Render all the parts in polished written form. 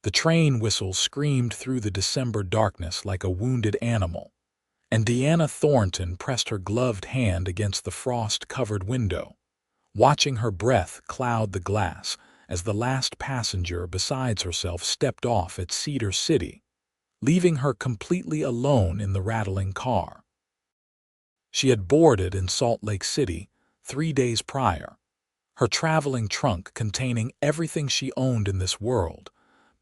The train whistle screamed through the December darkness like a wounded animal, and Deanna Thornton pressed her gloved hand against the frost-covered window, watching her breath cloud the glass as the last passenger besides herself stepped off at Cedar City, leaving her completely alone in the rattling car. She had boarded in Salt Lake City 3 days prior, her traveling trunk containing everything she owned in this world,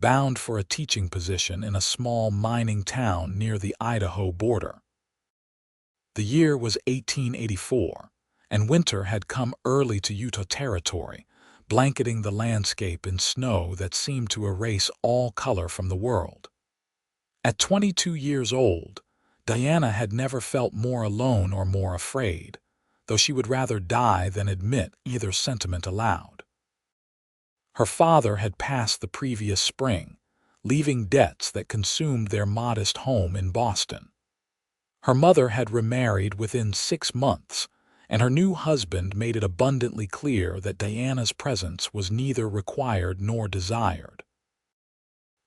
bound for a teaching position in a small mining town near the Idaho border. The year was 1884, and winter had come early to Utah Territory, blanketing the landscape in snow that seemed to erase all color from the world. At 22 years old, Diana had never felt more alone or more afraid, though she would rather die than admit either sentiment aloud. Her father had passed the previous spring, leaving debts that consumed their modest home in Boston. Her mother had remarried within 6 months, and her new husband made it abundantly clear that Diana's presence was neither required nor desired.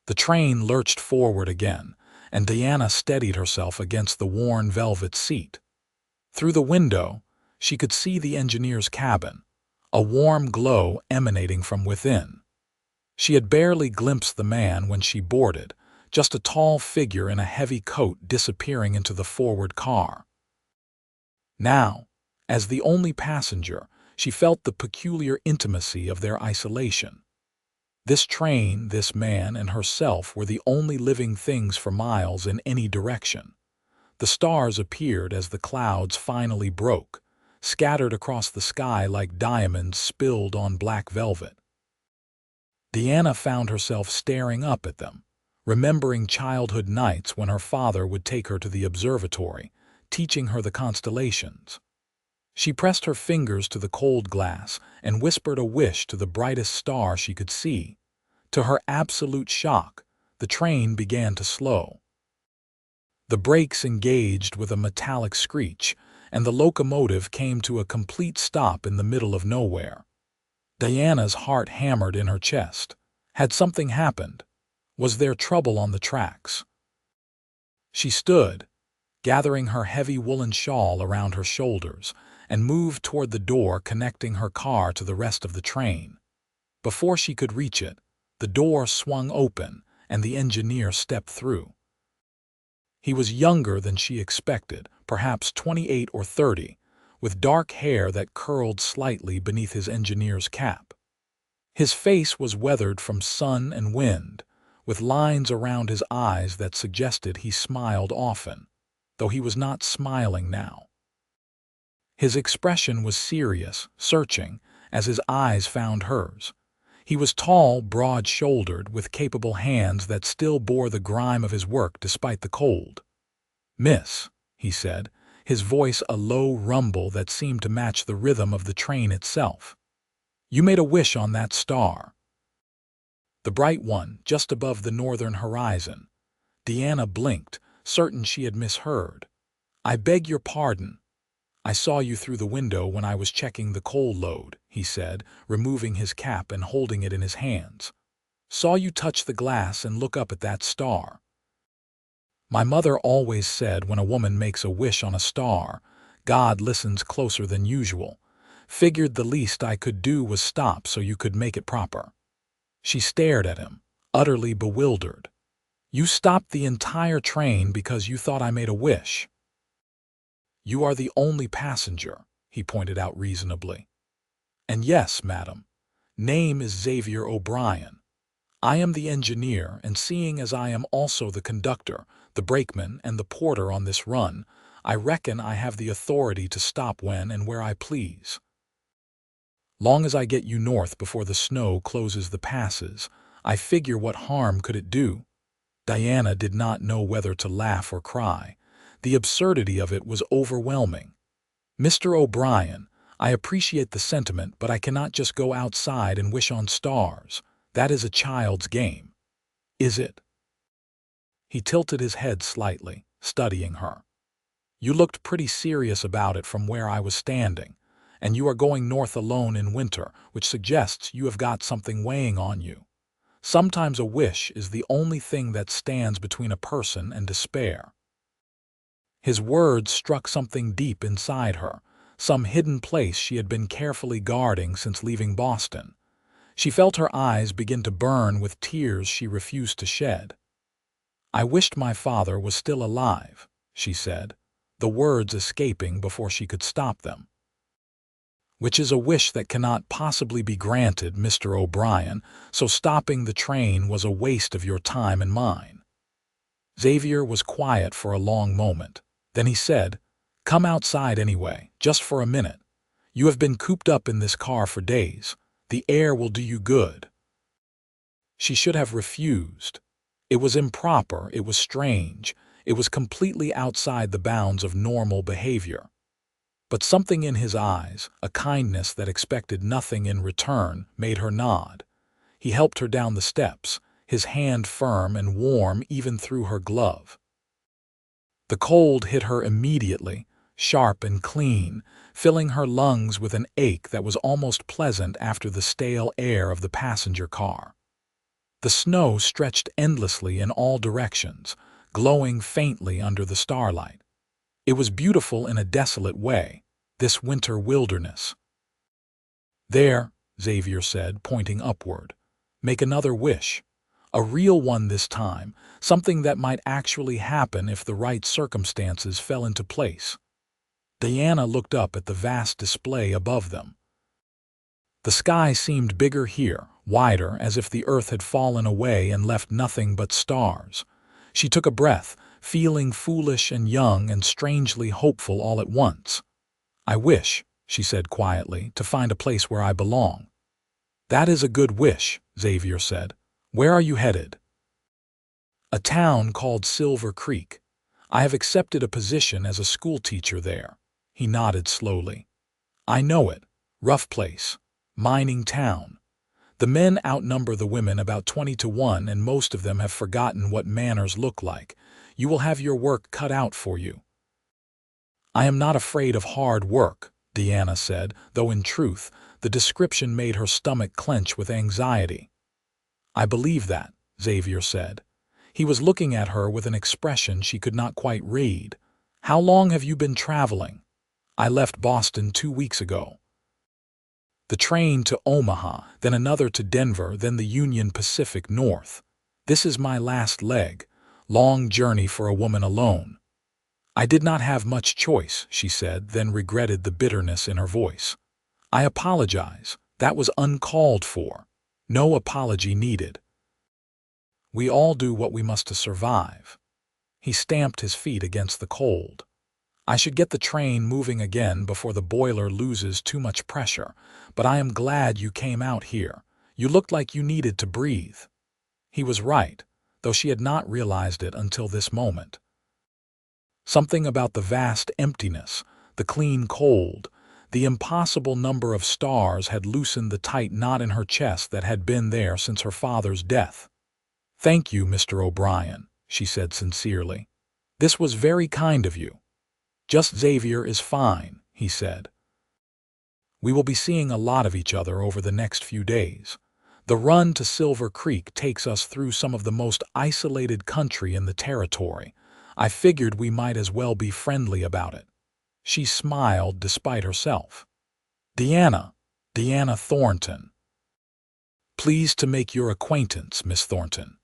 The train lurched forward again, and Diana steadied herself against the worn velvet seat. Through the window, she could see the engineer's cabin, a warm glow emanating from within. She had barely glimpsed the man when she boarded, just a tall figure in a heavy coat disappearing into the forward car. Now, as the only passenger, she felt the peculiar intimacy of their isolation. This train, this man, and herself were the only living things for miles in any direction. The stars appeared as the clouds finally broke, scattered across the sky like diamonds spilled on black velvet. Deanna found herself staring up at them, remembering childhood nights when her father would take her to the observatory, teaching her the constellations. She pressed her fingers to the cold glass and whispered a wish to the brightest star she could see. To her absolute shock, the train began to slow. The brakes engaged with a metallic screech, and the locomotive came to a complete stop in the middle of nowhere. Diana's heart hammered in her chest. Had something happened? Was there trouble on the tracks? She stood, gathering her heavy woolen shawl around her shoulders, and moved toward the door connecting her car to the rest of the train. Before she could reach it, the door swung open, and the engineer stepped through. He was younger than she expected, perhaps 28 or 30, with dark hair that curled slightly beneath his engineer's cap. His face was weathered from sun and wind, with lines around his eyes that suggested he smiled often, though he was not smiling now. His expression was serious, searching, as his eyes found hers. He was tall, broad-shouldered, with capable hands that still bore the grime of his work despite the cold. "Miss," he said, his voice a low rumble that seemed to match the rhythm of the train itself. "You made a wish on that star." The bright one, just above the northern horizon. Deanna blinked, certain she had misheard. "I beg your pardon. I saw you through the window when I was checking the coal load," he said, removing his cap and holding it in his hands. "Saw you touch the glass and look up at that star. My mother always said when a woman makes a wish on a star, God listens closer than usual. Figured the least I could do was stop so you could make it proper." She stared at him, utterly bewildered. "You stopped the entire train because you thought I made a wish?" "You are the only passenger," he pointed out reasonably. "And yes, madam, name is Xavier O'Brien. I am the engineer, and seeing as I am also the conductor, the brakeman, and the porter on this run, I reckon I have the authority to stop when and where I please. Long as I get you north before the snow closes the passes, I figure what harm could it do?" Diana did not know whether to laugh or cry. The absurdity of it was overwhelming. "Mr. O'Brien, I appreciate the sentiment, but I cannot just go outside and wish on stars. That is a child's game." "Is it?" He tilted his head slightly, studying her. "You looked pretty serious about it from where I was standing, and you are going north alone in winter, which suggests you have got something weighing on you. Sometimes a wish is the only thing that stands between a person and despair. His words struck something deep inside her, some hidden place she had been carefully guarding since leaving Boston. She felt her eyes begin to burn with tears she refused to shed. "I wished my father was still alive," she said, the words escaping before she could stop them. "Which is a wish that cannot possibly be granted, Mr. O'Brien, so stopping the train was a waste of your time and mine." Xavier was quiet for a long moment. Then he said, "Come outside anyway, just for a minute. You have been cooped up in this car for days. The air will do you good." She should have refused. It was improper, it was strange, it was completely outside the bounds of normal behavior. But something in his eyes, a kindness that expected nothing in return, made her nod. He helped her down the steps, his hand firm and warm even through her glove. The cold hit her immediately, sharp and clean, filling her lungs with an ache that was almost pleasant after the stale air of the passenger car. The snow stretched endlessly in all directions, glowing faintly under the starlight. It was beautiful in a desolate way, this winter wilderness. "There," Xavier said, pointing upward. "Make another wish. A real one this time, something that might actually happen if the right circumstances fell into place." Diana looked up at the vast display above them. The sky seemed bigger here, wider, as if the earth had fallen away and left nothing but stars. She took a breath, feeling foolish and young and strangely hopeful all at once. "I wish," she said quietly, "to find a place where I belong." "That is a good wish," Xavier said. "Where are you headed?" "A town called Silver Creek. I have accepted a position as a schoolteacher there." He nodded slowly. "I know it. Rough place. Mining town. The men outnumber the women about 20-1, and most of them have forgotten what manners look like. You will have your work cut out for you." "I am not afraid of hard work," Diana said, though in truth, the description made her stomach clench with anxiety. "I believe that," Xavier said. He was looking at her with an expression she could not quite read. "How long have you been traveling?" "I left Boston 2 weeks ago." "The train to Omaha, then another to Denver, then the Union Pacific North. This is my last leg. Long journey for a woman alone." "I did not have much choice," she said, then regretted the bitterness in her voice. "I apologize. That was uncalled for. No apology needed. We all do what we must to survive." He stamped his feet against the cold. "I should get the train moving again before the boiler loses too much pressure, but I am glad you came out here. You looked like you needed to breathe." He was right, though she had not realized it until this moment. Something about the vast emptiness, the clean cold, the impossible number of stars had loosened the tight knot in her chest that had been there since her father's death. "Thank you, Mr. O'Brien," she said sincerely. "This was very kind of you." "Just Xavier is fine," he said. "We will be seeing a lot of each other over the next few days. The run to Silver Creek takes us through some of the most isolated country in the territory. I figured we might as well be friendly about it." She smiled despite herself. Diana Thornton." "Pleased to make your acquaintance, Miss Thornton."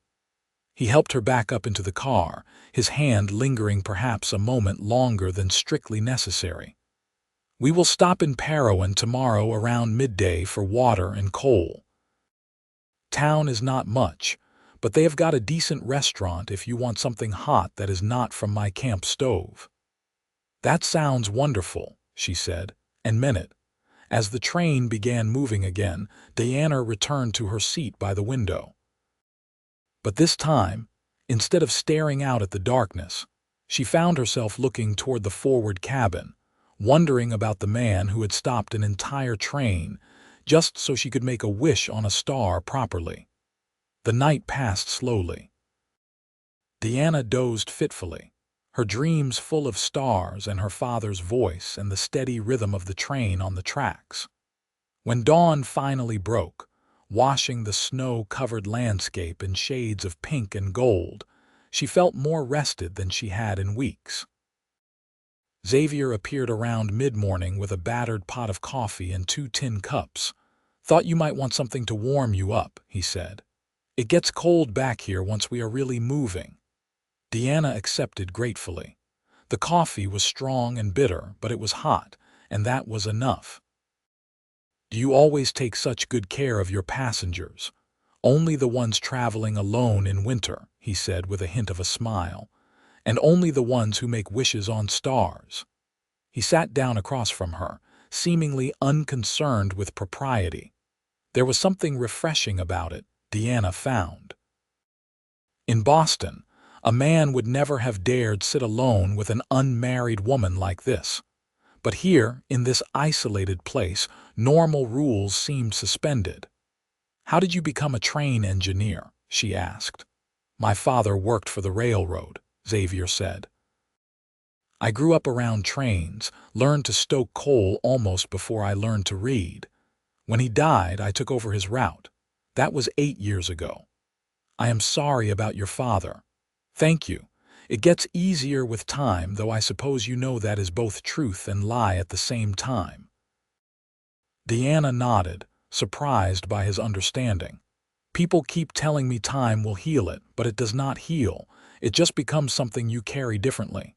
He helped her back up into the car, his hand lingering perhaps a moment longer than strictly necessary. "We will stop in Parowan tomorrow around midday for water and coal. Town is not much, but they have got a decent restaurant if you want something hot that is not from my camp stove." "That sounds wonderful," she said, and meant it. As the train began moving again, Diana returned to her seat by the window. But this time, instead of staring out at the darkness, she found herself looking toward the forward cabin, wondering about the man who had stopped an entire train just so she could make a wish on a star properly. The night passed slowly. Diana dozed fitfully, her dreams full of stars and her father's voice and the steady rhythm of the train on the tracks. When dawn finally broke, washing the snow-covered landscape in shades of pink and gold. She felt more rested than she had in weeks. Xavier appeared around mid-morning with a battered pot of coffee and 2 tin cups. "Thought you might want something to warm you up," he said. "It gets cold back here once we are really moving." Deanna accepted gratefully. The coffee was strong and bitter, but it was hot, and that was enough. "Do you always take such good care of your passengers?" "Only the ones traveling alone in winter," he said with a hint of a smile. "And only the ones who make wishes on stars." He sat down across from her, seemingly unconcerned with propriety. There was something refreshing about it, Deanna found. In Boston, a man would never have dared sit alone with an unmarried woman like this. But here, in this isolated place, normal rules seemed suspended. "How did you become a train engineer?" she asked. "My father worked for the railroad," Xavier said. "I grew up around trains, learned to stoke coal almost before I learned to read. When he died, I took over his route. That was 8 years ago." "I am sorry about your father." "Thank you. It gets easier with time, though I suppose you know that is both truth and lie at the same time." Deanna nodded, surprised by his understanding. "People keep telling me time will heal it, but it does not heal. It just becomes something you carry differently."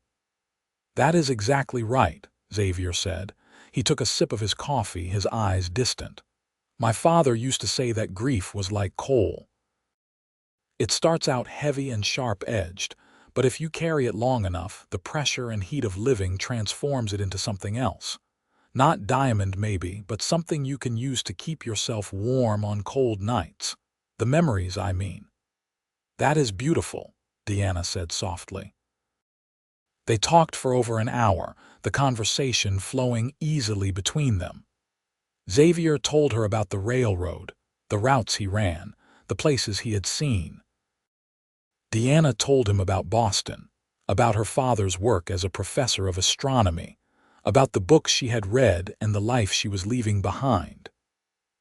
"That is exactly right," Xavier said. He took a sip of his coffee, his eyes distant. "My father used to say that grief was like coal. It starts out heavy and sharp-edged, but if you carry it long enough, the pressure and heat of living transforms it into something else. Not diamond maybe, but something you can use to keep yourself warm on cold nights. The memories, I mean." "That is beautiful," Deanna said softly. They talked for over an hour, the conversation flowing easily between them. Xavier told her about the railroad, the routes he ran, the places he had seen. Deanna told him about Boston, about her father's work as a professor of astronomy, about the books she had read and the life she was leaving behind.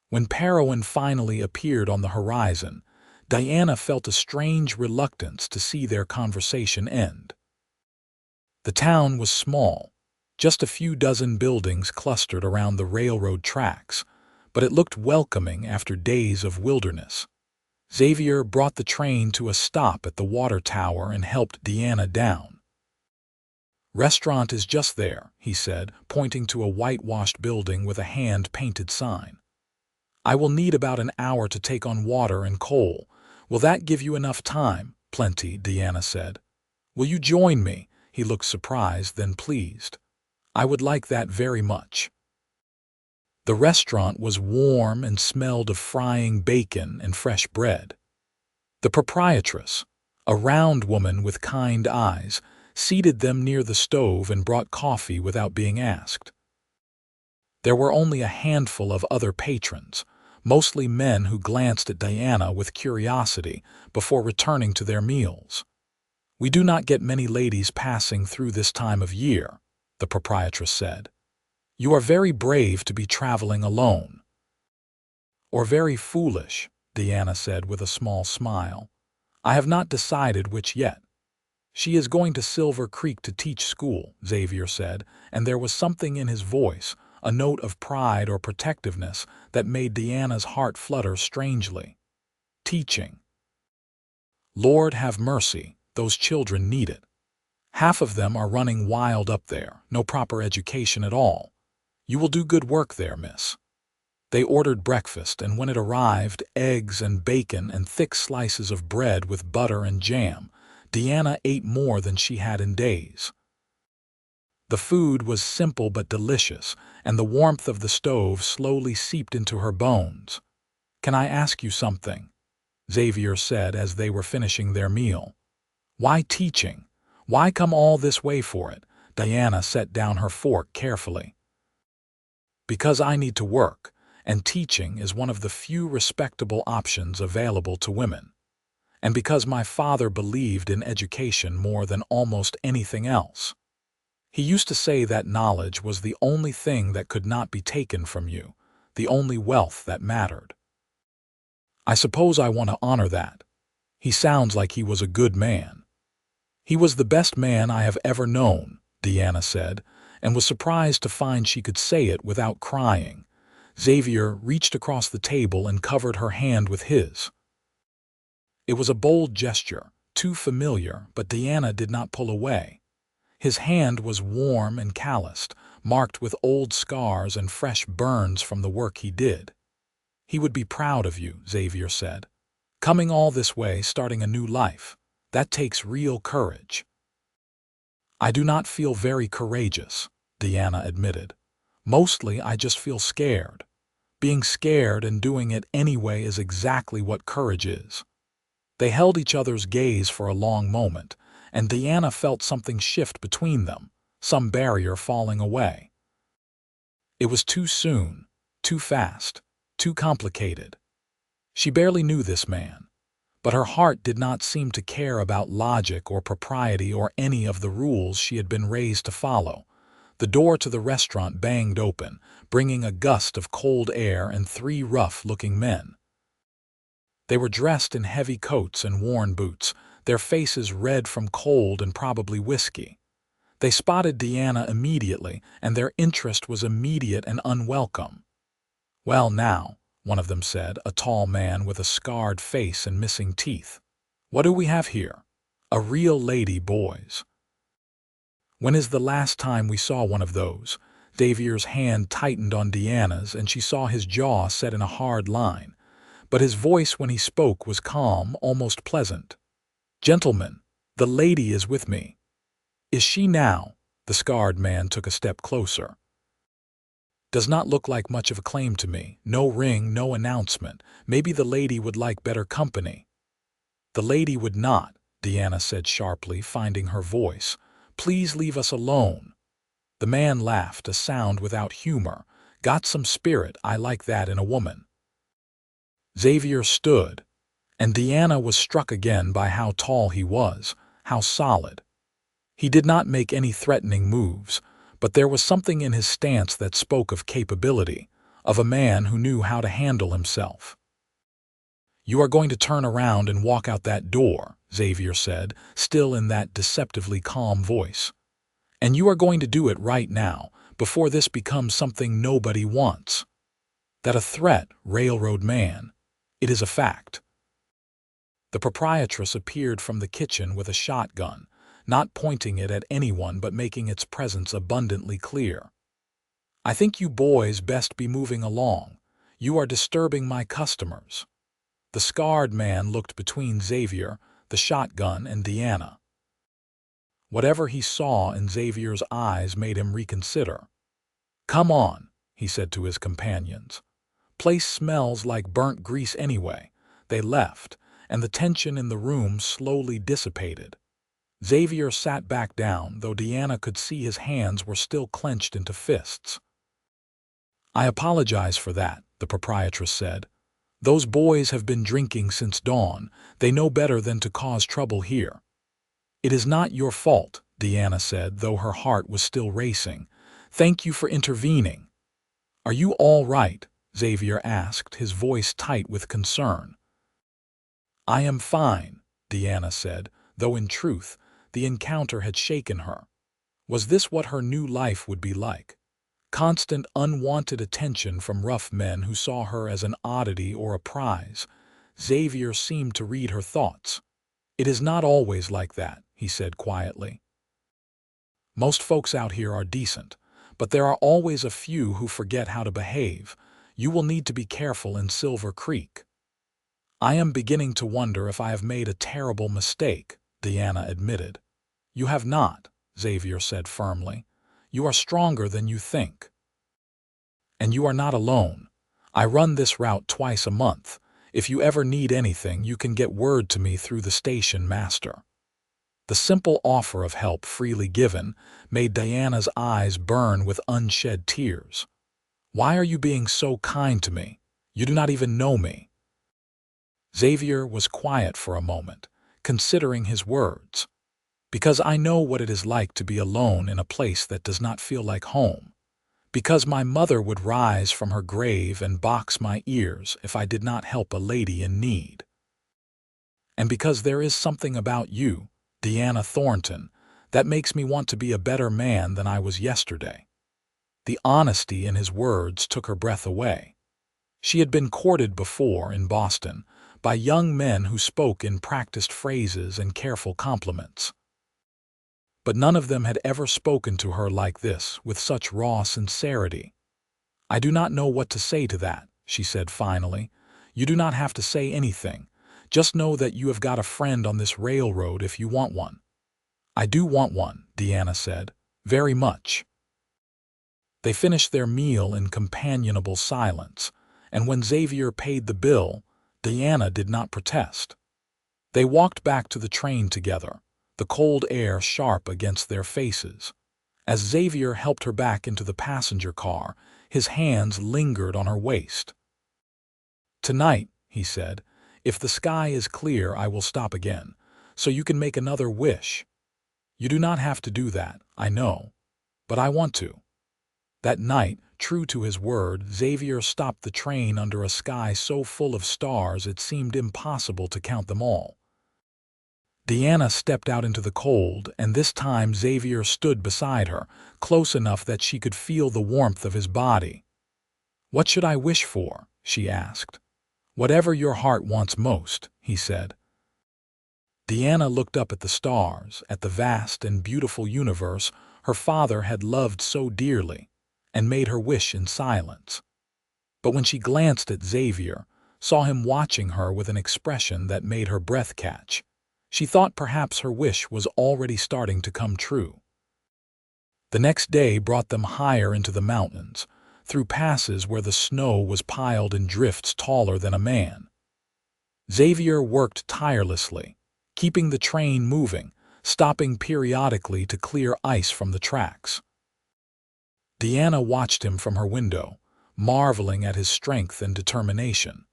When Parowan finally appeared on the horizon, Diana felt a strange reluctance to see their conversation end. The town was small, just a few dozen buildings clustered around the railroad tracks, but it looked welcoming after days of wilderness. Xavier brought the train to a stop at the water tower and helped Deanna down. "Restaurant is just there," he said, pointing to a whitewashed building with a hand-painted sign. "I will need about an hour to take on water and coal. Will that give you enough time?" "Plenty," Deanna said. "Will you join me?" He looked surprised, then pleased. "I would like that very much." The restaurant was warm and smelled of frying bacon and fresh bread. The proprietress, a round woman with kind eyes, seated them near the stove and brought coffee without being asked. There were only a handful of other patrons, mostly men who glanced at Diana with curiosity before returning to their meals. "We do not get many ladies passing through this time of year," the proprietress said. "You are very brave to be traveling alone." "Or very foolish," Deanna said with a small smile. "I have not decided which yet." "She is going to Silver Creek to teach school," Xavier said, and there was something in his voice, a note of pride or protectiveness, that made Deanna's heart flutter strangely. "Teaching. Lord have mercy, those children need it. Half of them are running wild up there, no proper education at all. You will do good work there, miss." They ordered breakfast, and when it arrived, eggs and bacon and thick slices of bread with butter and jam, Deanna ate more than she had in days. The food was simple but delicious, and the warmth of the stove slowly seeped into her bones. "Can I ask you something?" Xavier said as they were finishing their meal. "Why teaching? Why come all this way for it?" Diana set down her fork carefully. "Because I need to work, and teaching is one of the few respectable options available to women. And because my father believed in education more than almost anything else. He used to say that knowledge was the only thing that could not be taken from you, the only wealth that mattered." I suppose I want to honor that. He sounds like he was a good man. He was the best man I have ever known, Deanna said, and was surprised to find she could say it without crying. Xavier reached across the table and covered her hand with his. It was a bold gesture, too familiar, but Deanna did not pull away. His hand was warm and calloused, marked with old scars and fresh burns from the work he did. He would be proud of you, Xavier said. Coming all this way, starting a new life, that takes real courage. I do not feel very courageous, Deanna admitted. Mostly I just feel scared. Being scared and doing it anyway is exactly what courage is. They held each other's gaze for a long moment, and Deanna felt something shift between them, some barrier falling away. It was too soon, too fast, too complicated. She barely knew this man, but her heart did not seem to care about logic or propriety or any of the rules she had been raised to follow. The door to the restaurant banged open, bringing a gust of cold air and 3 rough-looking men. They were dressed in heavy coats and worn boots, their faces red from cold and probably whiskey. They spotted Deanna immediately, and their interest was immediate and unwelcome. "Well now," one of them said, a tall man with a scarred face and missing teeth. "What do we have here? A real lady, boys." "When is the last time we saw one of those?" Xavier's hand tightened on Deanna's, and she saw his jaw set in a hard line. But his voice when he spoke was calm, almost pleasant. "Gentlemen, the lady is with me." "Is she now?" The scarred man took a step closer. "Does not look like much of a claim to me. No ring, no announcement. Maybe the lady would like better company." "The lady would not," Deanna said sharply, finding her voice. "Please leave us alone." The man laughed, a sound without humor. "Got some spirit, I like that in a woman." Xavier stood, and Deanna was struck again by how tall he was, how solid. He did not make any threatening moves, but there was something in his stance that spoke of capability, of a man who knew how to handle himself. "You are going to turn around and walk out that door," Xavier said, still in that deceptively calm voice. "And you are going to do it right now, before this becomes something nobody wants." "That a threat, railroad man. It is a fact." The proprietress appeared from the kitchen with a shotgun, not pointing it at anyone but making its presence abundantly clear. "I think you boys best be moving along. You are disturbing my customers." The scarred man looked between Xavier, the shotgun, and Deanna. Whatever he saw in Xavier's eyes made him reconsider. "Come on," he said to his companions. "Place smells like burnt grease anyway." They left, and the tension in the room slowly dissipated. Xavier sat back down, though Deanna could see his hands were still clenched into fists. "I apologize for that," the proprietress said. "Those boys have been drinking since dawn. They know better than to cause trouble here." "It is not your fault," Deanna said, though her heart was still racing. "Thank you for intervening." "Are you all right?" Xavier asked, his voice tight with concern. "I am fine," Deanna said, though in truth, the encounter had shaken her. Was this what her new life would be like? Constant, unwanted attention from rough men who saw her as an oddity or a prize. Xavier seemed to read her thoughts. "It is not always like that," he said quietly. "Most folks out here are decent, but there are always a few who forget how to behave. You will need to be careful in Silver Creek." "I am beginning to wonder if I have made a terrible mistake," Deanna admitted. "You have not," Xavier said firmly. "You are stronger than you think. And you are not alone. I run this route twice a month. If you ever need anything, you can get word to me through the station master." The simple offer of help freely given made Diana's eyes burn with unshed tears. "Why are you being so kind to me? You do not even know me." Xavier was quiet for a moment, considering his words. "Because I know what it is like to be alone in a place that does not feel like home. Because my mother would rise from her grave and box my ears if I did not help a lady in need. And because there is something about you, Deanna Thornton, that makes me want to be a better man than I was yesterday." The honesty in his words took her breath away. She had been courted before in Boston by young men who spoke in practiced phrases and careful compliments. But none of them had ever spoken to her like this, with such raw sincerity. "I do not know what to say to that," she said finally. "You do not have to say anything. Just know that you have got a friend on this railroad if you want one." "I do want one," Deanna said. "Very much." They finished their meal in companionable silence, and when Xavier paid the bill, Deanna did not protest. They walked back to the train together, the cold air sharp against their faces. As Xavier helped her back into the passenger car, his hands lingered on her waist. "Tonight," he said, "if the sky is clear, I will stop again, so you can make another wish. You do not have to do that, I know, but I want to." That night, true to his word, Xavier stopped the train under a sky so full of stars it seemed impossible to count them all. Deanna stepped out into the cold, and this time Xavier stood beside her, close enough that she could feel the warmth of his body. "What should I wish for?" she asked. "Whatever your heart wants most," he said. Deanna looked up at the stars, at the vast and beautiful universe her father had loved so dearly, and made her wish in silence. But when she glanced at Xavier, saw him watching her with an expression that made her breath catch, she thought perhaps her wish was already starting to come true. The next day brought them higher into the mountains, through passes where the snow was piled in drifts taller than a man. Xavier worked tirelessly, keeping the train moving, stopping periodically to clear ice from the tracks. Deanna watched him from her window, marveling at his strength and determination.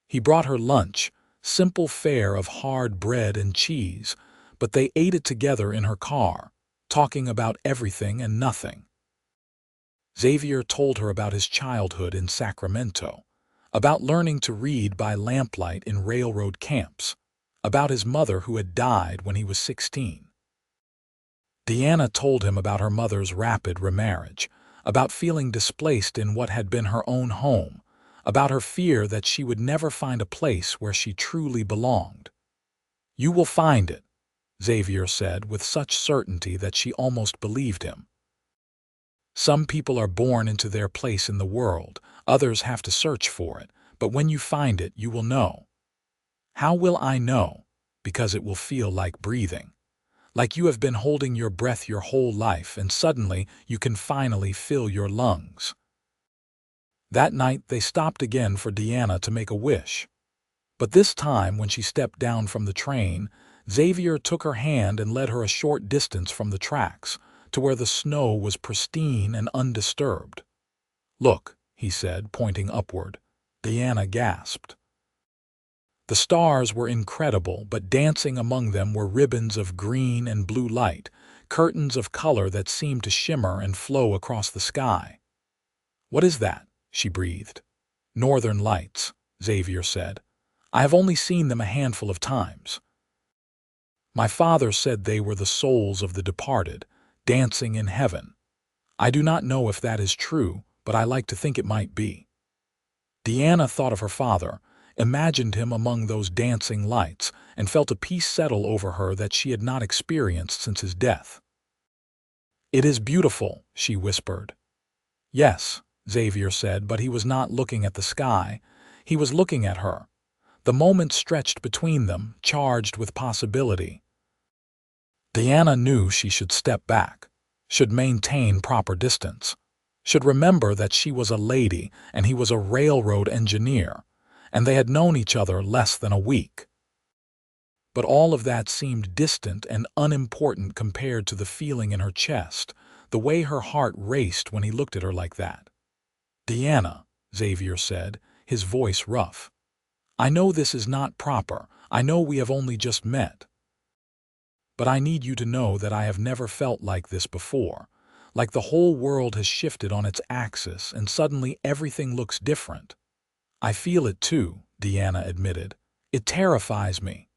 He brought her lunch, simple fare of hard bread and cheese, but they ate it together in her car, talking about everything and nothing. Xavier told her about his childhood in Sacramento, about learning to read by lamplight in railroad camps, about his mother who had died when he was 16. Deanna told him about her mother's rapid remarriage, about feeling displaced in what had been her own home, about her fear that she would never find a place where she truly belonged. "You will find it," Xavier said with such certainty that she almost believed him. "Some people are born into their place in the world, others have to search for it, but when you find it, you will know." "How will I know?" "Because it will feel like breathing. Like you have been holding your breath your whole life and suddenly you can finally fill your lungs." That night they stopped again for Deanna to make a wish. But this time, when she stepped down from the train, Xavier took her hand and led her a short distance from the tracks, to where the snow was pristine and undisturbed. "Look," he said, pointing upward. Deanna gasped. The stars were incredible, but dancing among them were ribbons of green and blue light, curtains of color that seemed to shimmer and flow across the sky. "What is that?" she breathed. "Northern lights," Xavier said. "I have only seen them a handful of times. My father said they were the souls of the departed, dancing in heaven. I do not know if that is true, but I like to think it might be." Deanna thought of her father, imagined him among those dancing lights, and felt a peace settle over her that she had not experienced since his death. "It is beautiful," she whispered. "Yes," Xavier said, but he was not looking at the sky. He was looking at her. The moment stretched between them, charged with possibility. Deanna knew she should step back, should maintain proper distance, should remember that she was a lady and he was a railroad engineer, and they had known each other less than a week. But all of that seemed distant and unimportant compared to the feeling in her chest, the way her heart raced when he looked at her like that. "Deanna," Xavier said, his voice rough. "I know this is not proper. I know we have only just met. But I need you to know that I have never felt like this before, like the whole world has shifted on its axis and suddenly everything looks different. I feel it too, Deanna admitted. It terrifies me.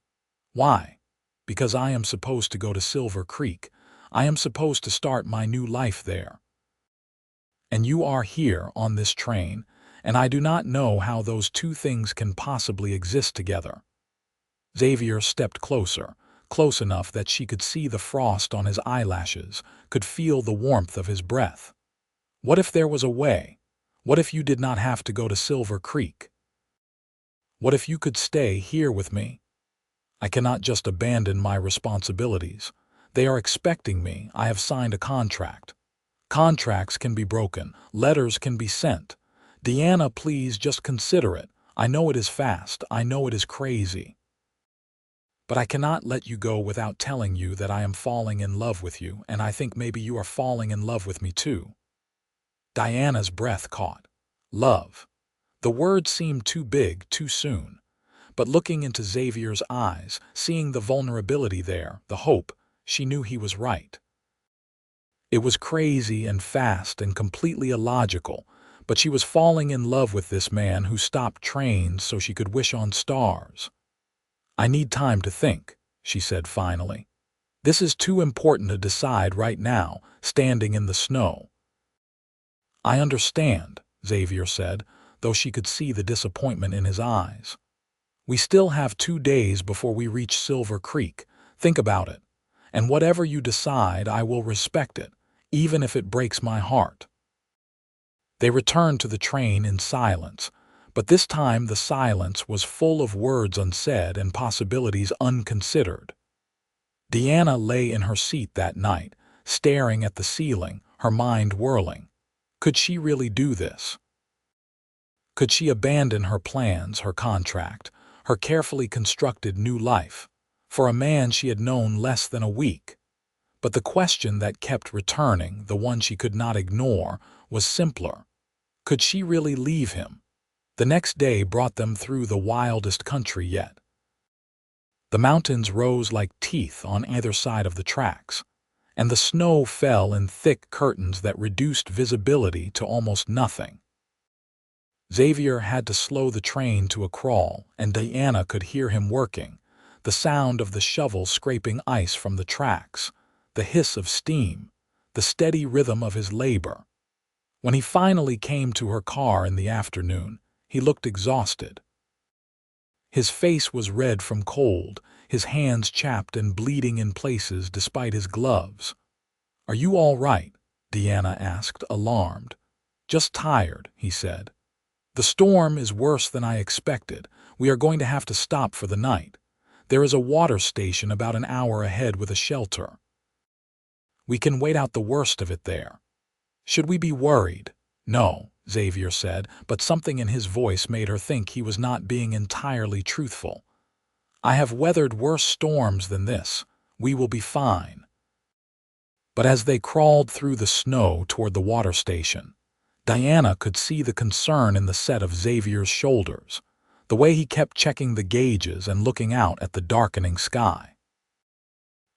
Why? Because I am supposed to go to Silver Creek. I am supposed to start my new life there. And you are here on this train, and I do not know how those two things can possibly exist together. Xavier stepped closer, close enough that she could see the frost on his eyelashes, could feel the warmth of his breath. What if there was a way? What if you did not have to go to Silver Creek? What if you could stay here with me? I cannot just abandon my responsibilities. They are expecting me. I have signed a contract. Contracts can be broken. Letters can be sent. Deanna, please just consider it. I know it is fast. I know it is crazy. But I cannot let you go without telling you that I am falling in love with you, and I think maybe you are falling in love with me too. Diana's breath caught. Love. The word seemed too big, too soon. But looking into Xavier's eyes, seeing the vulnerability there, the hope, she knew he was right. It was crazy and fast and completely illogical, but she was falling in love with this man who stopped trains so she could wish on stars. I need time to think, she said finally. This is too important to decide right now, standing in the snow. I understand, Xavier said, though she could see the disappointment in his eyes. We still have 2 days before we reach Silver Creek. Think about it. And whatever you decide, I will respect it, even if it breaks my heart. They returned to the train in silence, but this time the silence was full of words unsaid and possibilities unconsidered. Deanna lay in her seat that night, staring at the ceiling, her mind whirling. Could she really do this? Could she abandon her plans, her contract, her carefully constructed new life, for a man she had known less than a week? But the question that kept returning, the one she could not ignore, was simpler. Could she really leave him? The next day brought them through the wildest country yet. The mountains rose like teeth on either side of the tracks, and the snow fell in thick curtains that reduced visibility to almost nothing. Xavier had to slow the train to a crawl, and Diana could hear him working, the sound of the shovel scraping ice from the tracks, the hiss of steam, the steady rhythm of his labor. When he finally came to her car in the afternoon, he looked exhausted. His face was red from cold, his hands chapped and bleeding in places despite his gloves. "Are you all right?" Deanna asked, alarmed. "Just tired," he said. "The storm is worse than I expected. We are going to have to stop for the night. There is a water station about an hour ahead with a shelter. We can wait out the worst of it there." "Should we be worried?" "No," Xavier said, but something in his voice made her think he was not being entirely truthful. "I have weathered worse storms than this. We will be fine." But as they crawled through the snow toward the water station, Diana could see the concern in the set of Xavier's shoulders, the way he kept checking the gauges and looking out at the darkening sky.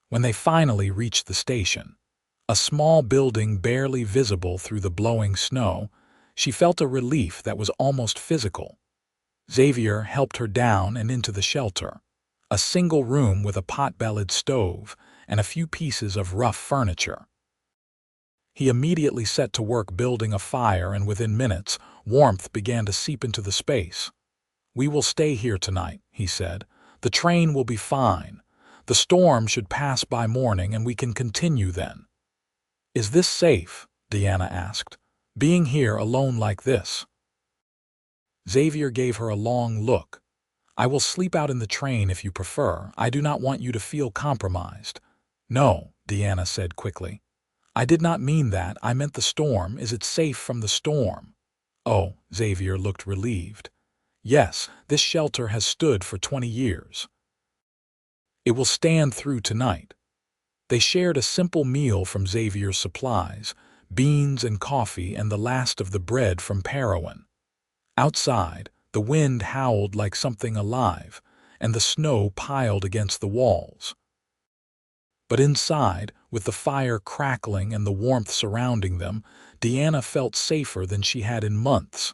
When they finally reached the station, a small building barely visible through the blowing snow, she felt a relief that was almost physical. Xavier helped her down and into the shelter, a single room with a pot-bellied stove and a few pieces of rough furniture. He immediately set to work building a fire, and within minutes, warmth began to seep into the space. "We will stay here tonight," he said. "The train will be fine. The storm should pass by morning and we can continue then." "Is this safe?" Deanna asked. "Being here alone like this?" Xavier gave her a long look. "I will sleep out in the train if you prefer. I do not want you to feel compromised." "No," Deanna said quickly. "I did not mean that. I meant the storm. Is it safe from the storm?" "Oh," Xavier looked relieved. "Yes, this shelter has stood for 20 years. It will stand through tonight." They shared a simple meal from Xavier's supplies, beans and coffee and the last of the bread from Parowan. Outside, the wind howled like something alive, and the snow piled against the walls. But inside, with the fire crackling and the warmth surrounding them, Deanna felt safer than she had in months.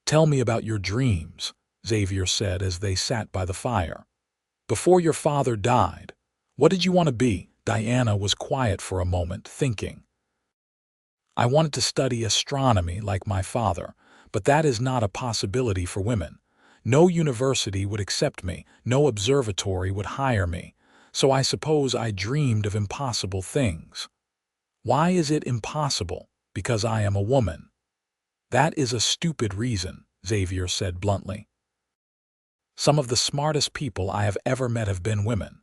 "Tell me about your dreams," Xavier said as they sat by the fire. "Before your father died, what did you want to be?" Diana was quiet for a moment, thinking. "I wanted to study astronomy like my father, but that is not a possibility for women. No university would accept me, no observatory would hire me, so I suppose I dreamed of impossible things." "Why is it impossible?" "Because I am a woman." "That is a stupid reason," Xavier said bluntly. "Some of the smartest people I have ever met have been women.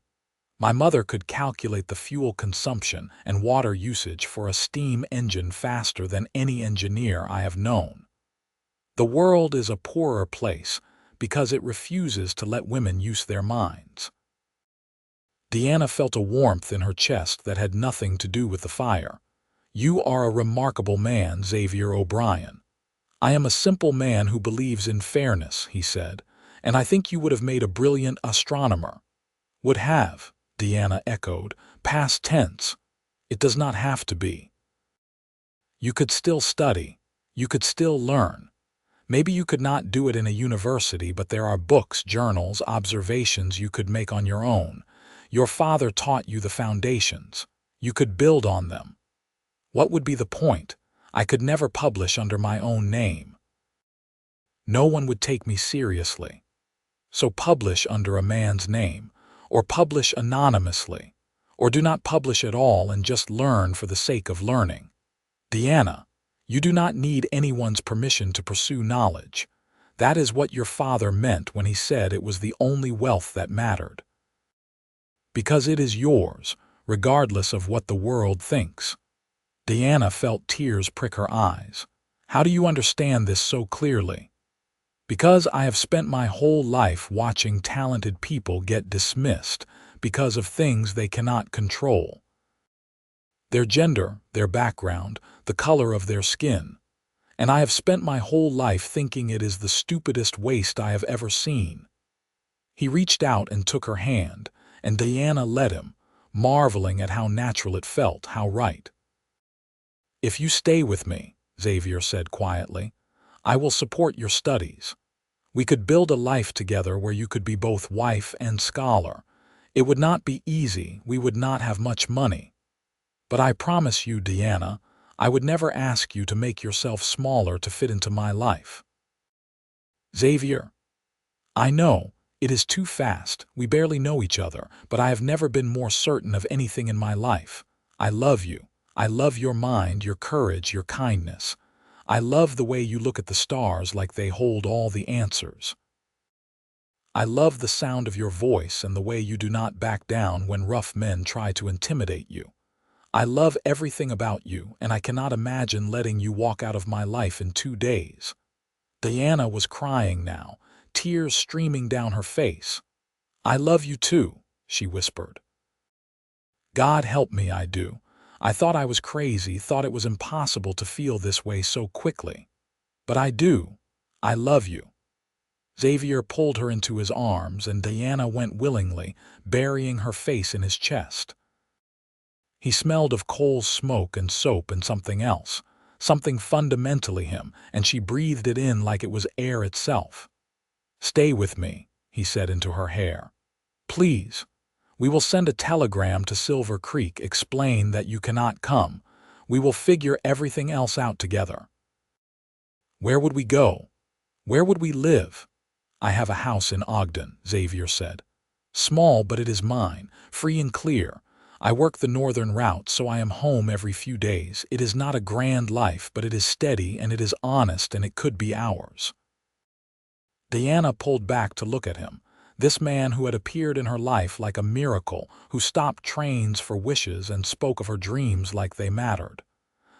My mother could calculate the fuel consumption and water usage for a steam engine faster than any engineer I have known. The world is a poorer place because it refuses to let women use their minds." Deanna felt a warmth in her chest that had nothing to do with the fire. "You are a remarkable man, Xavier O'Brien." "I am a simple man who believes in fairness," he said, "and I think you would have made a brilliant astronomer." "Would have," Deanna echoed, past tense. "It does not have to be." "You could still study. You could still learn. Maybe you could not do it in a university, but there are books, journals, observations you could make on your own. Your father taught you the foundations. You could build on them." "What would be the point? I could never publish under my own name. No one would take me seriously. So publish under a man's name, or publish anonymously, or do not publish at all and just learn for the sake of learning. Deanna, you do not need anyone's permission to pursue knowledge. That is what your father meant when he said it was the only wealth that mattered. Because it is yours, regardless of what the world thinks." Deanna felt tears prick her eyes. "How do you understand this so clearly?" "Because I have spent my whole life watching talented people get dismissed because of things they cannot control. Their gender, their background, the color of their skin. And I have spent my whole life thinking it is the stupidest waste I have ever seen." He reached out and took her hand, and Diana let him, marveling at how natural it felt, how right. "If you stay with me," Xavier said quietly, "I will support your studies. We could build a life together where you could be both wife and scholar. It would not be easy, we would not have much money. But I promise you, Diana, I would never ask you to make yourself smaller to fit into my life." "Xavier, I know, it is too fast, we barely know each other, but I have never been more certain of anything in my life. I love you. I love your mind, your courage, your kindness. I love the way you look at the stars like they hold all the answers. I love the sound of your voice and the way you do not back down when rough men try to intimidate you. I love everything about you, and I cannot imagine letting you walk out of my life in 2 days." Diana was crying now, tears streaming down her face. "I love you too," she whispered. "God help me, I do. I thought I was crazy, thought it was impossible to feel this way so quickly. But I do. I love you." Xavier pulled her into his arms, and Diana went willingly, burying her face in his chest. He smelled of coal smoke and soap and something else, something fundamentally him, and she breathed it in like it was air itself. "Stay with me," he said into her hair. "Please. We will send a telegram to Silver Creek, explain that you cannot come. We will figure everything else out together." "Where would we go? Where would we live?" "I have a house in Ogden," Xavier said. "Small, but it is mine, free and clear. I work the northern route, so I am home every few days. It is not a grand life, but it is steady and it is honest, and it could be ours." Diana pulled back to look at him, this man who had appeared in her life like a miracle, who stopped trains for wishes and spoke of her dreams like they mattered.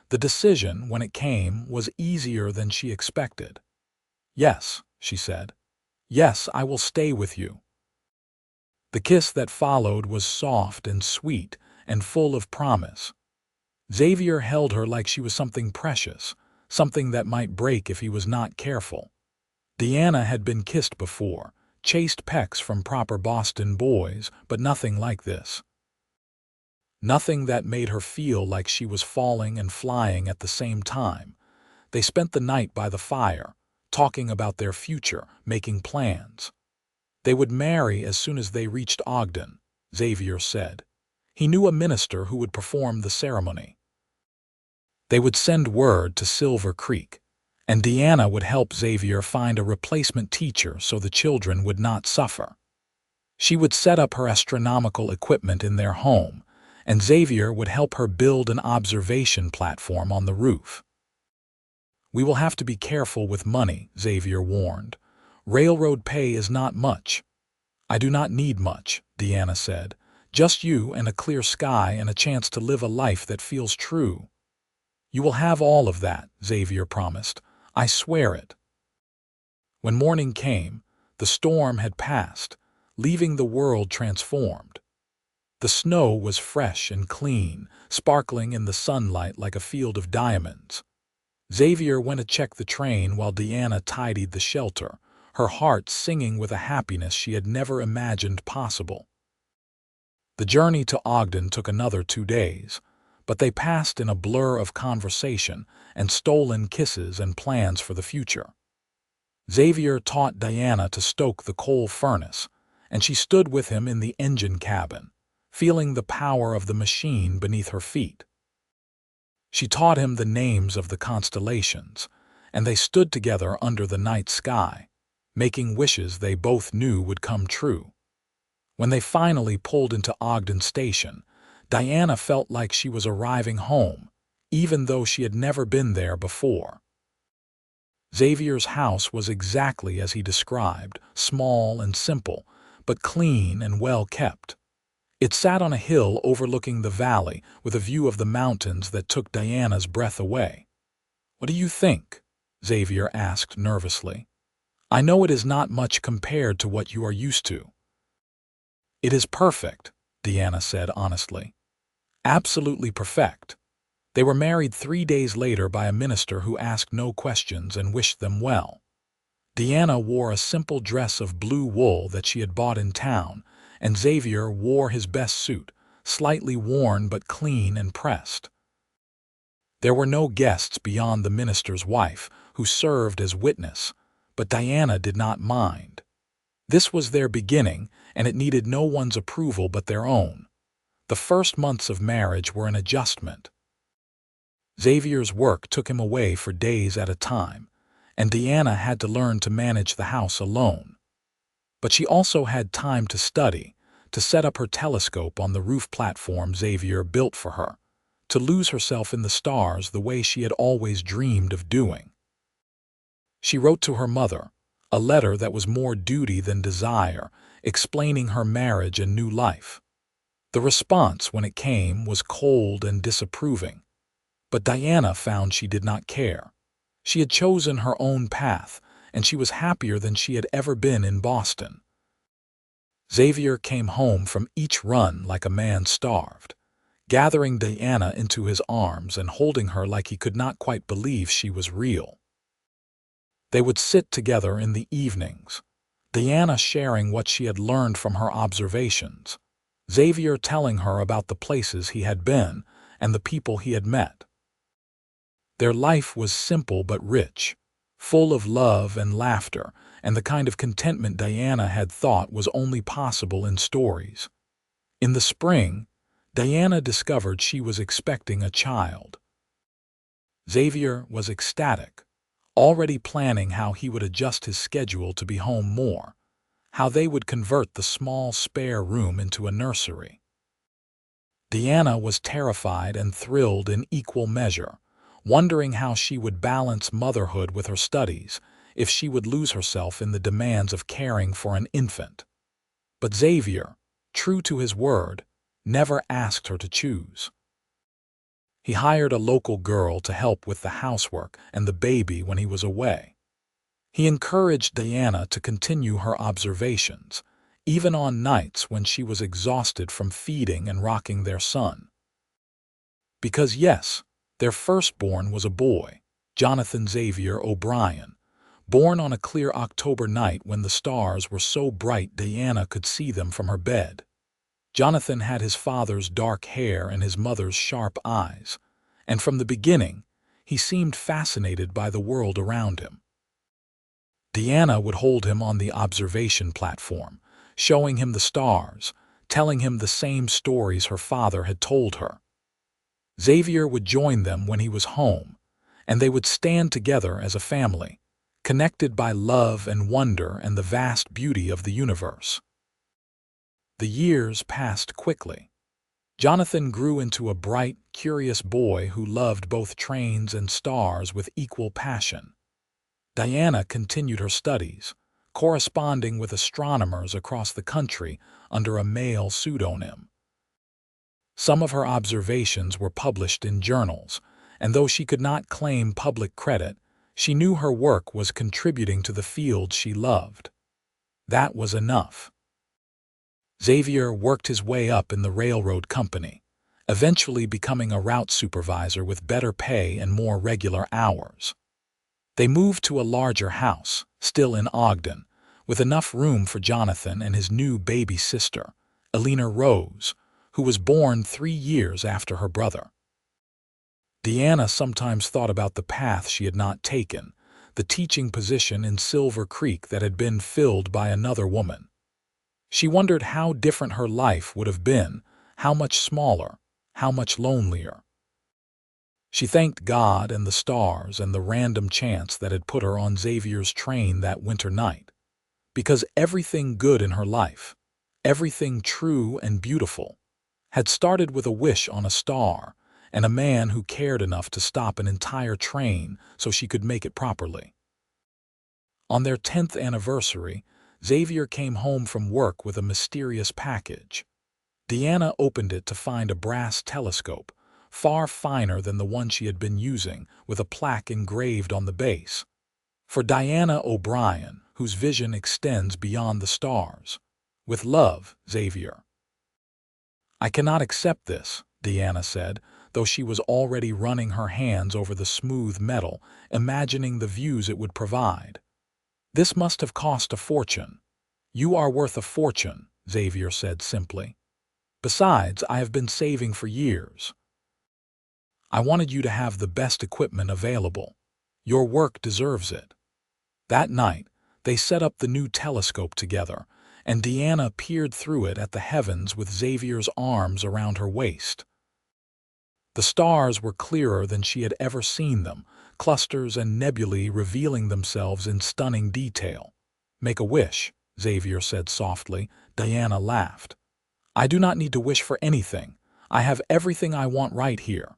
The decision, when it came, was easier than she expected. "Yes," she said. "Yes, I will stay with you." The kiss that followed was soft and sweet and full of promise. Xavier held her like she was something precious, something that might break if he was not careful. Diana had been kissed before, chased pecks from proper Boston boys, but nothing like this. nothing that made her feel like she was falling and flying at the same time. They spent the night by the fire, talking about their future, making plans. They would marry as soon as they reached Ogden, Xavier said. He knew a minister who would perform the ceremony. They would send word to Silver Creek, and Deanna would help Xavier find a replacement teacher so the children would not suffer. She would set up her astronomical equipment in their home, and Xavier would help her build an observation platform on the roof. "We will have to be careful with money," Xavier warned. "Railroad pay is not much." "I do not need much," Deanna said. "Just you and a clear sky and a chance to live a life that feels true." "You will have all of that," Xavier promised. "I swear it." When morning came, the storm had passed, leaving the world transformed. The snow was fresh and clean, sparkling in the sunlight like a field of diamonds. Xavier went to check the train while Deanna tidied the shelter, her heart singing with a happiness she had never imagined possible. The journey to Ogden took another 2 days, but they passed in a blur of conversation and stolen kisses and plans for the future. Xavier taught Diana to stoke the coal furnace, and she stood with him in the engine cabin, feeling the power of the machine beneath her feet. She taught him the names of the constellations, and they stood together under the night sky, making wishes they both knew would come true. When they finally pulled into Ogden Station, Diana felt like she was arriving home, even though she had never been there before. Xavier's house was exactly as he described, small and simple, but clean and well kept. It sat on a hill overlooking the valley with a view of the mountains that took Diana's breath away. "What do you think?" Xavier asked nervously. "I know it is not much compared to what you are used to." "It is perfect," Deanna said honestly. "Absolutely perfect." They were married 3 days later by a minister who asked no questions and wished them well. Deanna wore a simple dress of blue wool that she had bought in town, and Xavier wore his best suit, slightly worn but clean and pressed. There were no guests beyond the minister's wife, who served as witness, but Diana did not mind. This was their beginning, and it needed no one's approval but their own. The first months of marriage were an adjustment. Xavier's work took him away for days at a time, and Deanna had to learn to manage the house alone. But she also had time to study, to set up her telescope on the roof platform Xavier built for her, to lose herself in the stars the way she had always dreamed of doing. She wrote to her mother, a letter that was more duty than desire, explaining her marriage and new life. The response, when it came, was cold and disapproving. But Diana found she did not care. She had chosen her own path, and she was happier than she had ever been in Boston. Xavier came home from each run like a man starved, gathering Diana into his arms and holding her like he could not quite believe she was real. They would sit together in the evenings, Diana sharing what she had learned from her observations, Xavier telling her about the places he had been and the people he had met. Their life was simple but rich, full of love and laughter, and the kind of contentment Diana had thought was only possible in stories. In the spring, Diana discovered she was expecting a child. Xavier was ecstatic, already planning how he would adjust his schedule to be home more, how they would convert the small spare room into a nursery. Diana was terrified and thrilled in equal measure, wondering how she would balance motherhood with her studies, if she would lose herself in the demands of caring for an infant. But Xavier, true to his word, never asked her to choose. He hired a local girl to help with the housework and the baby when he was away. He encouraged Diana to continue her observations, even on nights when she was exhausted from feeding and rocking their son. Because yes, their firstborn was a boy, Jonathan Xavier O'Brien, born on a clear October night when the stars were so bright Diana could see them from her bed. Jonathan had his father's dark hair and his mother's sharp eyes, and from the beginning, he seemed fascinated by the world around him. Deanna would hold him on the observation platform, showing him the stars, telling him the same stories her father had told her. Xavier would join them when he was home, and they would stand together as a family, connected by love and wonder and the vast beauty of the universe. The years passed quickly. Jonathan grew into a bright, curious boy who loved both trains and stars with equal passion. Diana continued her studies, corresponding with astronomers across the country under a male pseudonym. Some of her observations were published in journals, and though she could not claim public credit, she knew her work was contributing to the field she loved. That was enough. Xavier worked his way up in the railroad company, eventually becoming a route supervisor with better pay and more regular hours. They moved to a larger house, still in Ogden, with enough room for Jonathan and his new baby sister, Elena Rose, who was born 3 years after her brother. Deanna sometimes thought about the path she had not taken, the teaching position in Silver Creek that had been filled by another woman. She wondered how different her life would have been, how much smaller, how much lonelier. She thanked God and the stars and the random chance that had put her on Xavier's train that winter night, because everything good in her life, everything true and beautiful, had started with a wish on a star and a man who cared enough to stop an entire train so she could make it properly. On their 10th anniversary, Xavier came home from work with a mysterious package. Deanna opened it to find a brass telescope, far finer than the one she had been using, with a plaque engraved on the base. For Diana O'Brien, whose vision extends beyond the stars. With love, Xavier. I cannot accept this, Deanna said, though she was already running her hands over the smooth metal, imagining the views it would provide. This must have cost a fortune. You are worth a fortune, Xavier said simply. Besides, I have been saving for years. I wanted you to have the best equipment available. Your work deserves it. That night, they set up the new telescope together, and Deanna peered through it at the heavens with Xavier's arms around her waist. The stars were clearer than she had ever seen them, clusters and nebulae revealing themselves in stunning detail. Make a wish, Xavier said softly. Diana laughed. I do not need to wish for anything. I have everything I want right here.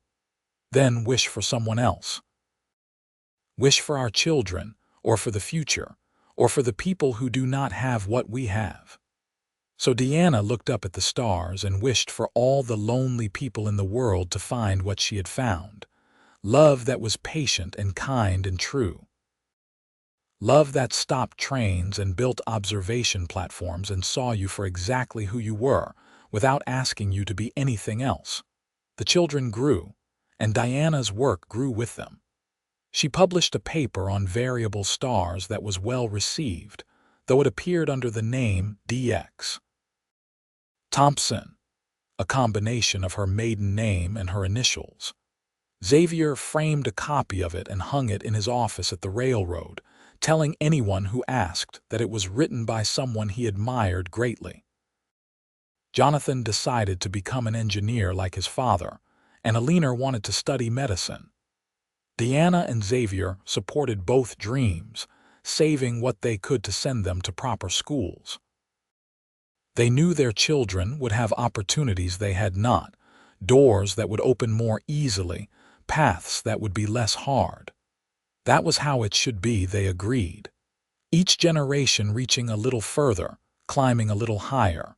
Then wish for someone else. Wish for our children, or for the future, or for the people who do not have what we have. So Deanna looked up at the stars and wished for all the lonely people in the world to find what she had found. Love that was patient and kind and true. Love that stopped trains and built observation platforms and saw you for exactly who you were, without asking you to be anything else. The children grew, and Diana's work grew with them. She published a paper on variable stars that was well received, though it appeared under the name D.X. Thompson, a combination of her maiden name and her initials. Xavier framed a copy of it and hung it in his office at the railroad, telling anyone who asked that it was written by someone he admired greatly. Jonathan decided to become an engineer like his father, and Elena wanted to study medicine. Deanna and Xavier supported both dreams, saving what they could to send them to proper schools. They knew their children would have opportunities they had not, doors that would open more easily, paths that would be less hard. That was how it should be, they agreed. Each generation reaching a little further, climbing a little higher.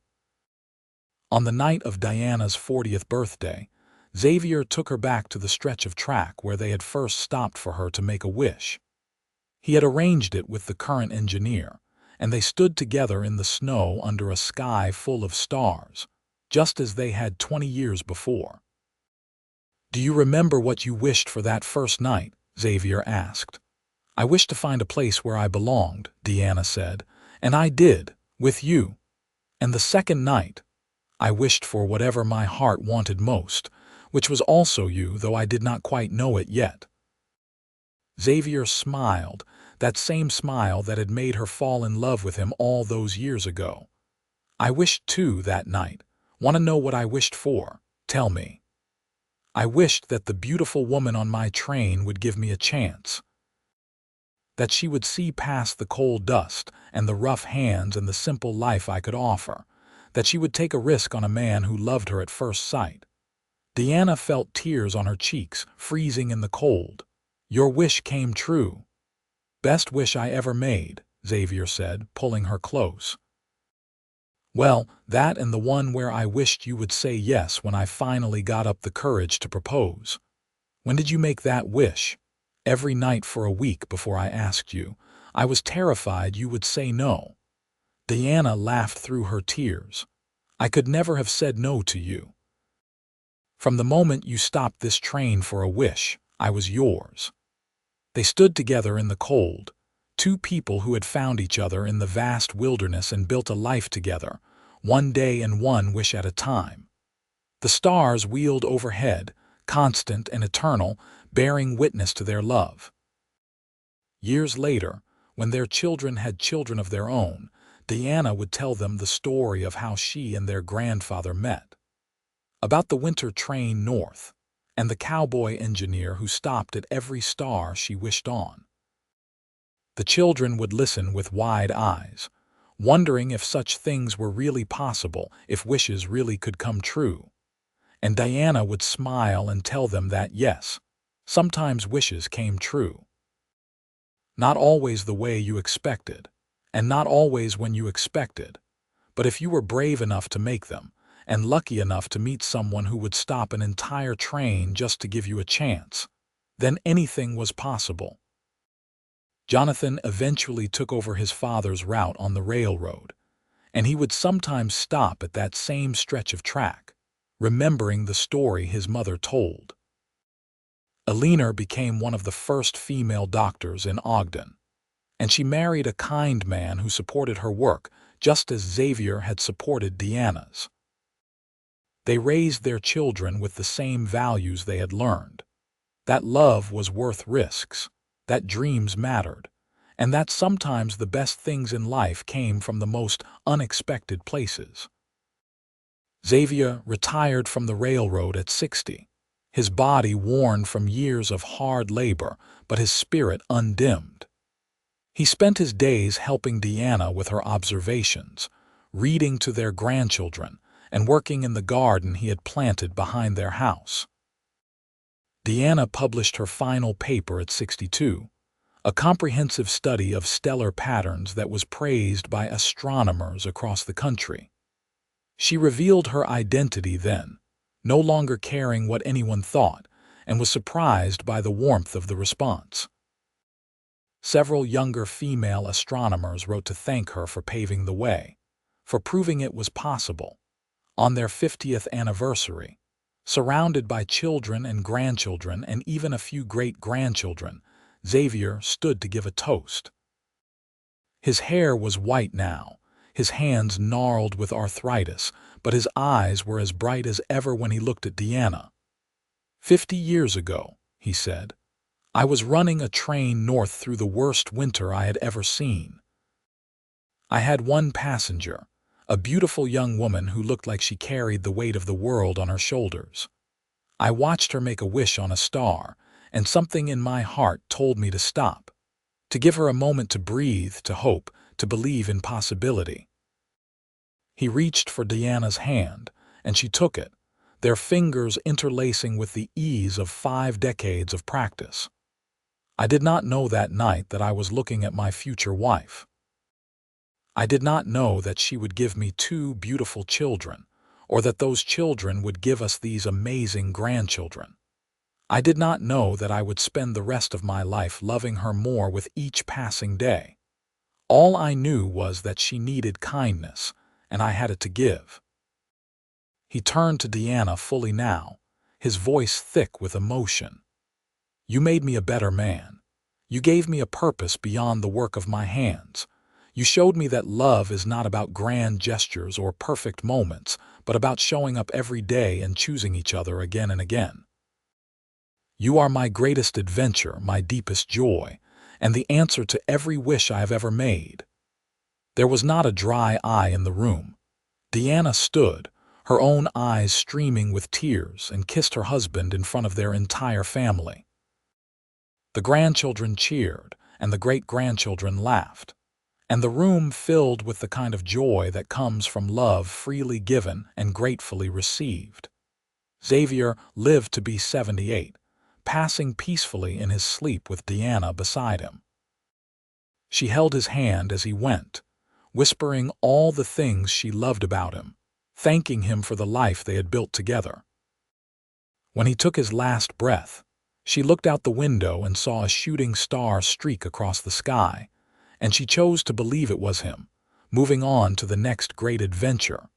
On the night of Diana's 40th birthday, Xavier took her back to the stretch of track where they had first stopped for her to make a wish. He had arranged it with the current engineer, and they stood together in the snow under a sky full of stars, just as they had 20 years before. Do you remember what you wished for that first night? Xavier asked. I wished to find a place where I belonged, Deanna said, and I did, with you. And the second night, I wished for whatever my heart wanted most, which was also you, though I did not quite know it yet." Xavier smiled, that same smile that had made her fall in love with him all those years ago. "I wished too that night. Want to know what I wished for? Tell me." "I wished that the beautiful woman on my train would give me a chance. That she would see past the coal dust and the rough hands and the simple life I could offer. That she would take a risk on a man who loved her at first sight." Deanna felt tears on her cheeks, freezing in the cold. "Your wish came true." "Best wish I ever made," Xavier said, pulling her close. "Well, that and the one where I wished you would say yes when I finally got up the courage to propose." "When did you make that wish?" "Every night for a week before I asked you. I was terrified you would say no." Deanna laughed through her tears. "I could never have said no to you. From the moment you stopped this train for a wish, I was yours." They stood together in the cold, two people who had found each other in the vast wilderness and built a life together, one day and one wish at a time. The stars wheeled overhead, constant and eternal, bearing witness to their love. Years later, when their children had children of their own, Deanna would tell them the story of how she and their grandfather met. About the winter train north, and the cowboy engineer who stopped at every star she wished on. The children would listen with wide eyes, wondering if such things were really possible, if wishes really could come true. And Diana would smile and tell them that yes, sometimes wishes came true. Not always the way you expected, and not always when you expected, but if you were brave enough to make them, and lucky enough to meet someone who would stop an entire train just to give you a chance, then anything was possible. Jonathan eventually took over his father's route on the railroad, and he would sometimes stop at that same stretch of track, remembering the story his mother told. Alina became one of the first female doctors in Ogden, and she married a kind man who supported her work just as Xavier had supported Deanna's. They raised their children with the same values they had learned, that love was worth risks, that dreams mattered, and that sometimes the best things in life came from the most unexpected places. Xavier retired from the railroad at 60, his body worn from years of hard labor, but his spirit undimmed. He spent his days helping Deanna with her observations, reading to their grandchildren, and working in the garden he had planted behind their house. Deanna published her final paper at 62, a comprehensive study of stellar patterns that was praised by astronomers across the country. She revealed her identity then, no longer caring what anyone thought, and was surprised by the warmth of the response. Several younger female astronomers wrote to thank her for paving the way, for proving it was possible. On their 50th anniversary, surrounded by children and grandchildren and even a few great-grandchildren, Xavier stood to give a toast. His hair was white now, his hands gnarled with arthritis, but his eyes were as bright as ever when he looked at Deanna. 50 years ago, he said, I was running a train north through the worst winter I had ever seen. I had one passenger, a beautiful young woman who looked like she carried the weight of the world on her shoulders. I watched her make a wish on a star, and something in my heart told me to stop, to give her a moment to breathe, to hope, to believe in possibility. He reached for Deanna's hand, and she took it, their fingers interlacing with the ease of 5 decades of practice. I did not know that night that I was looking at my future wife. I did not know that she would give me 2 beautiful children, or that those children would give us these amazing grandchildren. I did not know that I would spend the rest of my life loving her more with each passing day. All I knew was that she needed kindness, and I had it to give. He turned to Deanna fully now, his voice thick with emotion. You made me a better man. You gave me a purpose beyond the work of my hands. You showed me that love is not about grand gestures or perfect moments, but about showing up every day and choosing each other again and again. You are my greatest adventure, my deepest joy, and the answer to every wish I have ever made. There was not a dry eye in the room. Deanna stood, her own eyes streaming with tears, and kissed her husband in front of their entire family. The grandchildren cheered, and the great-grandchildren laughed, and the room filled with the kind of joy that comes from love freely given and gratefully received. Xavier lived to be 78, passing peacefully in his sleep with Deanna beside him. She held his hand as he went, whispering all the things she loved about him, thanking him for the life they had built together. When he took his last breath, she looked out the window and saw a shooting star streak across the sky, and she chose to believe it was him, moving on to the next great adventure.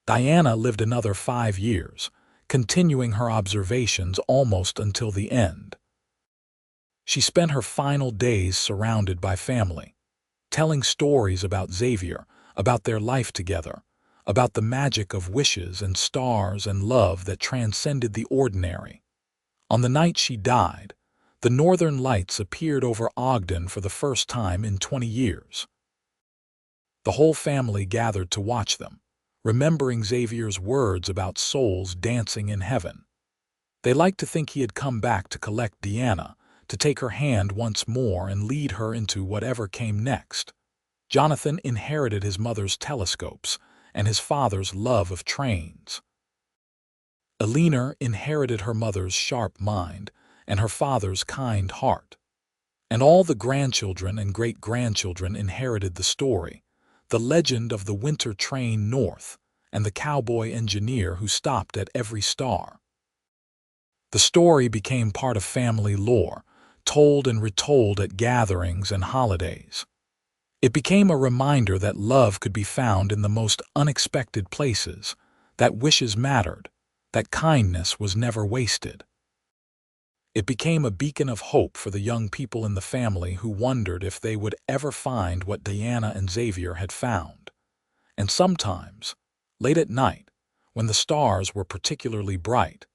Diana lived another 5 years, continuing her observations almost until the end. She spent her final days surrounded by family, telling stories about Xavier, about their life together, about the magic of wishes and stars and love that transcended the ordinary. On the night she died, the northern lights appeared over Ogden for the first time in 20 years. The whole family gathered to watch them, remembering Xavier's words about souls dancing in heaven. They liked to think he had come back to collect Deanna, to take her hand once more and lead her into whatever came next. Jonathan inherited his mother's telescopes and his father's love of trains. Eleanor inherited her mother's sharp mind and her father's kind heart. And all the grandchildren and great-grandchildren inherited the story, the legend of the winter train north and the cowboy engineer who stopped at every star. The story became part of family lore, told and retold at gatherings and holidays. It became a reminder that love could be found in the most unexpected places, that wishes mattered, that kindness was never wasted. It became a beacon of hope for the young people in the family who wondered if they would ever find what Deanna and Xavier had found. And sometimes, late at night, when the stars were particularly bright,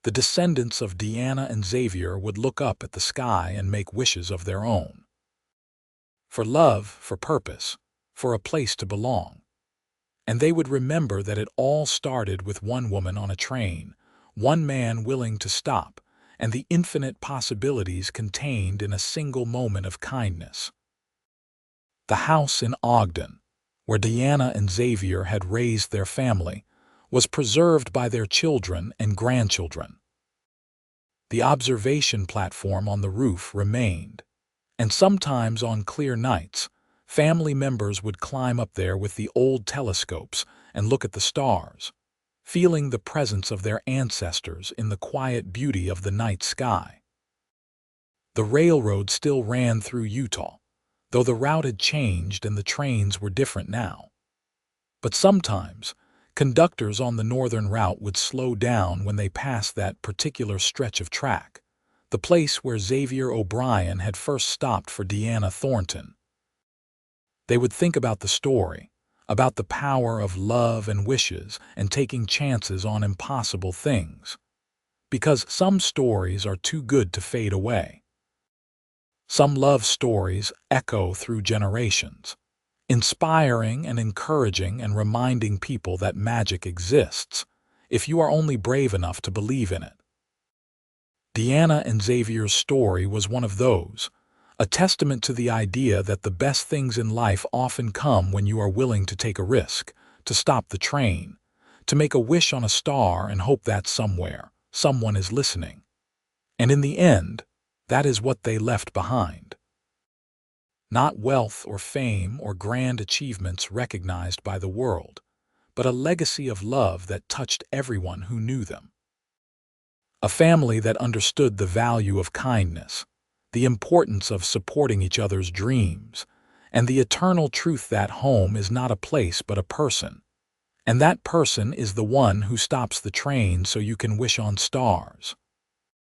the descendants of Deanna and Xavier would look up at the sky and make wishes of their own. For love, for purpose, for a place to belong. And they would remember that it all started with one woman on a train, one man willing to stop, and the infinite possibilities contained in a single moment of kindness. The house in Ogden, where Deanna and Xavier had raised their family, was preserved by their children and grandchildren. The observation platform on the roof remained, and sometimes on clear nights, family members would climb up there with the old telescopes and look at the stars, feeling the presence of their ancestors in the quiet beauty of the night sky. The railroad still ran through Utah, though the route had changed and the trains were different now. But sometimes, conductors on the northern route would slow down when they passed that particular stretch of track, the place where Xavier O'Brien had first stopped for Deanna Thornton. They would think about the story, about the power of love and wishes and taking chances on impossible things. Because some stories are too good to fade away. Some love stories echo through generations, inspiring and encouraging and reminding people that magic exists, if you are only brave enough to believe in it. Deanna and Xavier's story was one of those, a testament to the idea that the best things in life often come when you are willing to take a risk, to stop the train, to make a wish on a star and hope that somewhere, someone is listening. And in the end, that is what they left behind. Not wealth or fame or grand achievements recognized by the world, but a legacy of love that touched everyone who knew them. A family that understood the value of kindness, the importance of supporting each other's dreams, and the eternal truth that home is not a place but a person. And that person is the one who stops the train so you can wish on stars.